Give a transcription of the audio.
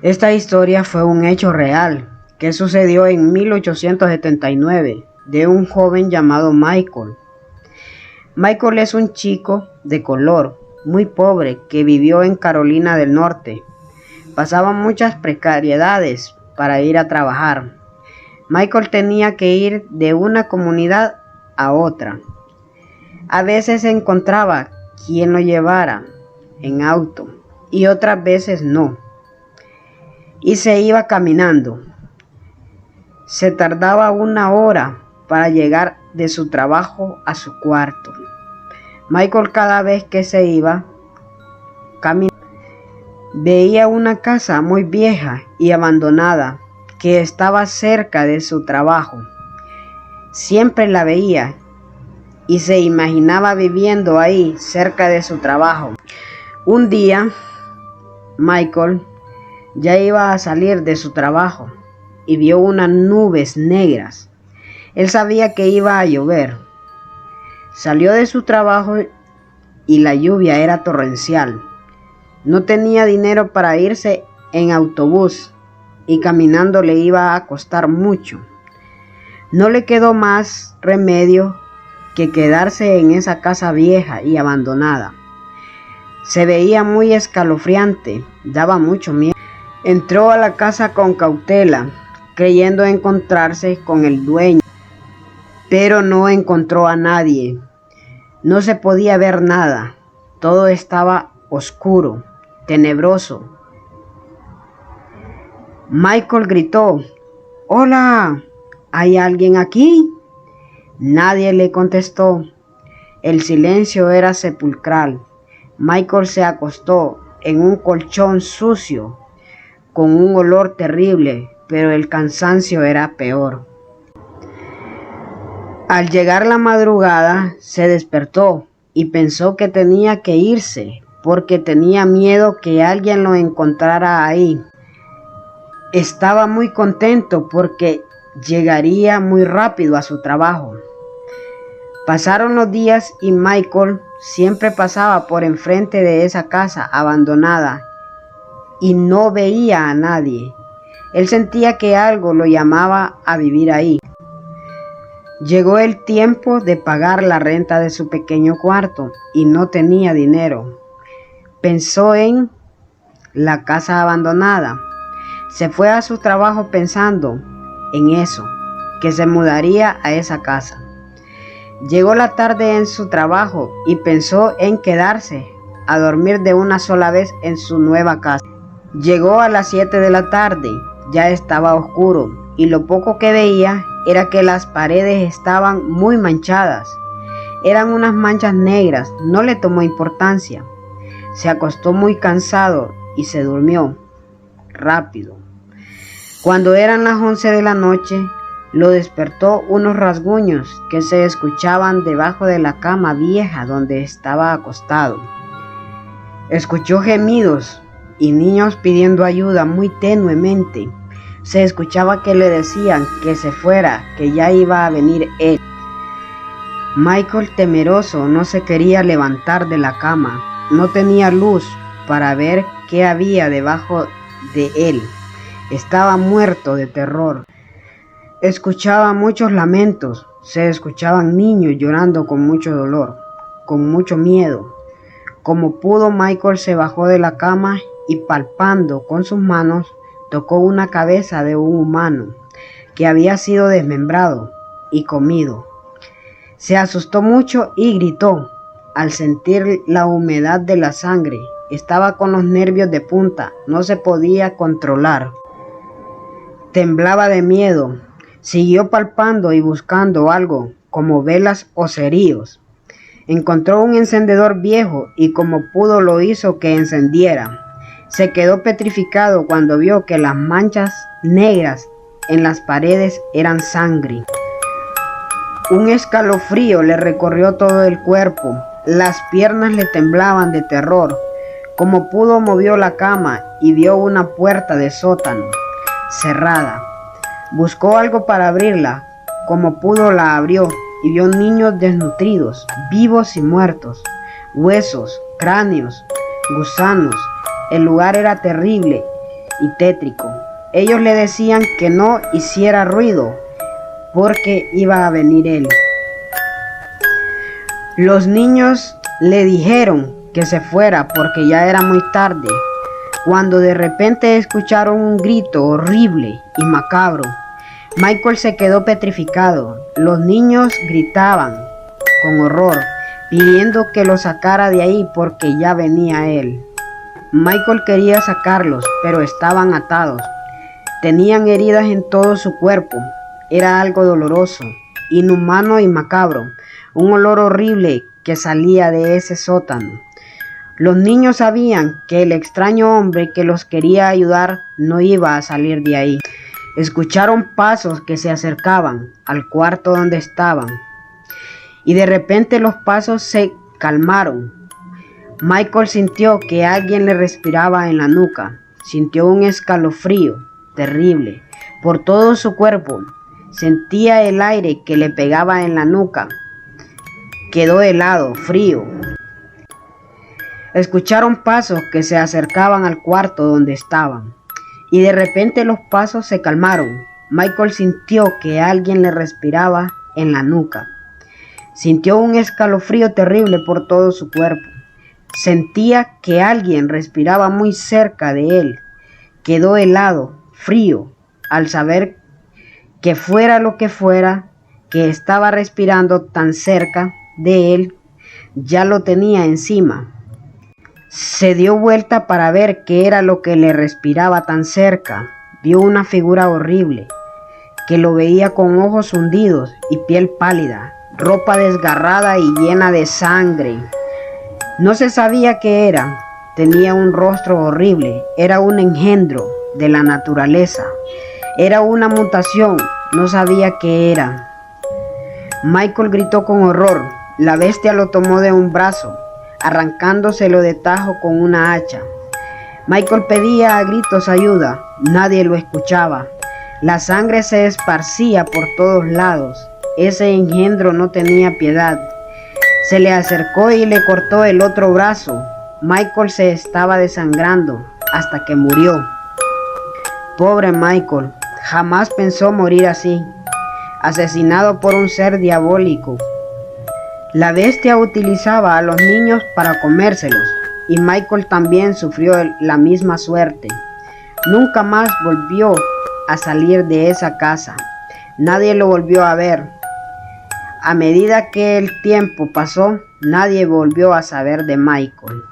Esta historia fue un hecho real que sucedió en 1879 de un joven llamado Michael. Michael es un chico de color, muy pobre, que vivió en Carolina del Norte. Pasaba muchas precariedades para ir a trabajar. Michael tenía que ir de una comunidad a otra. A veces encontraba quien lo llevara en auto y otras veces no. Y se iba caminando. Se tardaba 1 hora para llegar de su trabajo a su cuarto. Michael, cada vez que se iba caminando, veía una casa muy vieja y abandonada que estaba cerca de su trabajo. Siempre la veía y se imaginaba viviendo ahí cerca de su trabajo. Un día, Michael ya iba a salir de su trabajo y vio unas nubes negras. Él sabía que iba a llover. Salió de su trabajo y la lluvia era torrencial. No tenía dinero para irse en autobús y caminando le iba a costar mucho. No le quedó más remedio que quedarse en esa casa vieja y abandonada. Se veía muy escalofriante, daba mucho miedo. Entró a la casa con cautela, creyendo encontrarse con el dueño, pero no encontró a nadie. No se podía ver nada, todo estaba oscuro, tenebroso. Michael gritó: «¡Hola! ¿Hay alguien aquí?». Nadie le contestó. El silencio era sepulcral. Michael se acostó en un colchón sucio, con un olor terrible, pero el cansancio era peor. Al llegar la madrugada, se despertó y pensó que tenía que irse, porque tenía miedo que alguien lo encontrara ahí. Estaba muy contento porque llegaría muy rápido a su trabajo. Pasaron los días y Michael siempre pasaba por enfrente de esa casa abandonada y no veía a nadie. Él sentía que algo lo llamaba a vivir ahí. Llegó el tiempo de pagar la renta de su pequeño cuarto y no tenía dinero. Pensó en la casa abandonada. Se fue a su trabajo pensando en eso, que se mudaría a esa casa. Llegó la tarde en su trabajo y pensó en quedarse a dormir de una sola vez en su nueva casa. Llegó a las 7 de la tarde, ya estaba oscuro y lo poco que veía era que las paredes estaban muy manchadas. Eran unas manchas negras, no le tomó importancia. Se acostó muy cansado y se durmió rápido. Cuando eran las 11 de la noche, lo despertó unos rasguños que se escuchaban debajo de la cama vieja donde estaba acostado. Escuchó gemidos y niños pidiendo ayuda muy tenuemente. Se escuchaba que le decían que se fuera, que ya iba a venir él. Michael, temeroso, no se quería levantar de la cama. No tenía luz para ver qué había debajo de él. Estaba muerto de terror. Escuchaba muchos lamentos. Se escuchaban niños llorando con mucho dolor, con mucho miedo. Como pudo, Michael se bajó de la cama y palpando con sus manos, tocó una cabeza de un humano que había sido desmembrado y comido. Se asustó mucho y gritó al sentir la humedad de la sangre. Estaba con los nervios de punta, no se podía controlar. Temblaba de miedo. Siguió palpando y buscando algo, como velas o cerillos. Encontró un encendedor viejo y como pudo lo hizo que encendiera. Se quedó petrificado cuando vio que las manchas negras en las paredes eran sangre. Un escalofrío le recorrió todo el cuerpo. Las piernas le temblaban de terror. Como pudo, movió la cama y vio una puerta de sótano cerrada. Buscó algo para abrirla. Como pudo, la abrió y vio niños desnutridos, vivos y muertos, huesos, cráneos, gusanos. El lugar era terrible y tétrico. Ellos le decían que no hiciera ruido porque iba a venir él. Los niños le dijeron que se fuera porque ya era muy tarde, cuando de repente escucharon un grito horrible y macabro. Michael se quedó petrificado. Los niños gritaban con horror, pidiendo que lo sacara de ahí porque ya venía él. Michael quería sacarlos, pero estaban atados. Tenían heridas en todo su cuerpo. Era algo doloroso, inhumano y macabro. Un olor horrible que salía de ese sótano. Los niños sabían que el extraño hombre que los quería ayudar no iba a salir de ahí. Escucharon pasos que se acercaban al cuarto donde estaban. Y de repente los pasos se calmaron. Michael sintió que alguien le respiraba en la nuca. Sintió un escalofrío terrible por todo su cuerpo. Sentía el aire que le pegaba en la nuca. Quedó helado, frío. Escucharon pasos que se acercaban al cuarto donde estaban. Y de repente los pasos se calmaron. Michael sintió que alguien le respiraba en la nuca. Sintió un escalofrío terrible por todo su cuerpo. Sentía que alguien respiraba muy cerca de él. Quedó helado, frío, al saber que fuera lo que fuera que estaba respirando tan cerca de él, ya lo tenía encima. Se dio vuelta para ver qué era lo que le respiraba tan cerca. Vio una figura horrible, que lo veía con ojos hundidos y piel pálida, ropa desgarrada y llena de sangre. No se sabía qué era. Tenía un rostro horrible. Era un engendro de la naturaleza. Era una mutación. No sabía qué era. Michael gritó con horror. La bestia lo tomó de un brazo, arrancándoselo de tajo con una hacha. Michael pedía a gritos ayuda. Nadie lo escuchaba. La sangre se esparcía por todos lados. Ese engendro no tenía piedad. Se le acercó y le cortó el otro brazo. Michael se estaba desangrando hasta que murió. Pobre Michael, jamás pensó morir así, asesinado por un ser diabólico. La bestia utilizaba a los niños para comérselos, y Michael también sufrió la misma suerte. Nunca más volvió a salir de esa casa. Nadie lo volvió a ver. A medida que el tiempo pasó, nadie volvió a saber de Michael.